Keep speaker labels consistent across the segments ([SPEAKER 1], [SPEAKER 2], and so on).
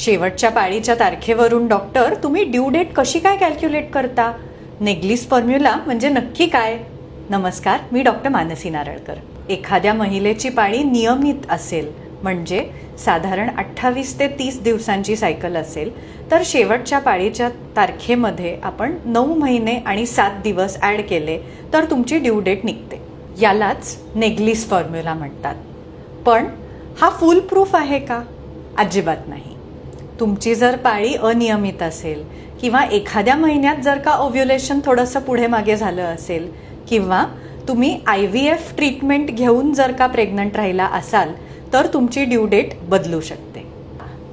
[SPEAKER 1] शेवटच्या पाळीच्या तारखेवरून डॉक्टर तुम्ही due date कशी काय कॅल्क्युलेट करता? नेग्लिस फॉर्म्युला म्हणजे नक्की काय? नमस्कार, मी डॉक्टर मानसी नारळकर. एखाद्या महिलेची पाळी नियमित असेल म्हणजे साधारण 28 ते 30 दिवसांची सायकल असेल तर शेवटच्या पाळीच्या तारखेमध्ये आपण 9 महिने आणि 7 दिवस ॲड केले तर तुमची ड्यू डेट निघते. यालाच नेग्लिस फॉर्म्युला म्हणतात. पण हा फुल प्रूफ आहे का? अजिबात नाही. तुमची जर पाळी अनियमित असेल किंवा एखाद्या महिन्यात जर का ओव्ह्युलेशन थोडंसं पुढे मागे झालं असेल किंवा तुम्ही IVF ट्रीटमेंट घेऊन जर का प्रेग्नंट राहिला असाल तर तुमची ड्यू डेट बदलू शकते.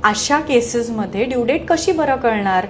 [SPEAKER 1] अशा केसेसमध्ये ड्यू डेट कशी बरं कळणार?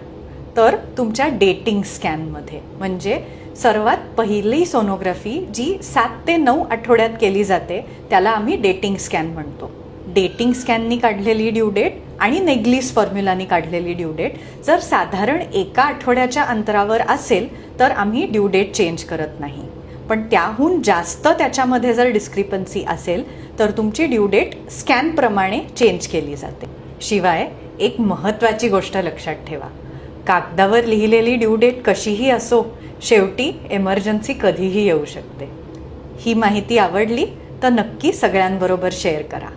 [SPEAKER 1] तर तुमच्या डेटिंग स्कॅनमध्ये, म्हणजे सर्वात पहिली सोनोग्राफी जी 7 ते 9 आठवड्यात केली जाते त्याला आम्ही डेटिंग स्कॅन म्हणतो. डेटिंग स्कॅननी काढलेली ड्यू डेट आणि नेग्लिस फॉर्म्युलानी काढलेली ड्यू डेट जर साधारण एका आठवड्याच्या अंतरावर असेल तर आम्ही ड्यू डेट चेंज करत नाही. पण त्याहून जास्त त्याच्यामध्ये जर डिस्क्रिपन्सी असेल तर तुमची ड्यू डेट स्कॅनप्रमाणे चेंज केली जाते. शिवाय एक महत्त्वाची गोष्ट लक्षात ठेवा, कागदावर लिहिलेली ड्यू डेट कशीही असो, शेवटी एमर्जन्सी कधीही येऊ शकते. ही माहिती आवडली तर नक्की सगळ्यांबरोबर शेअर करा.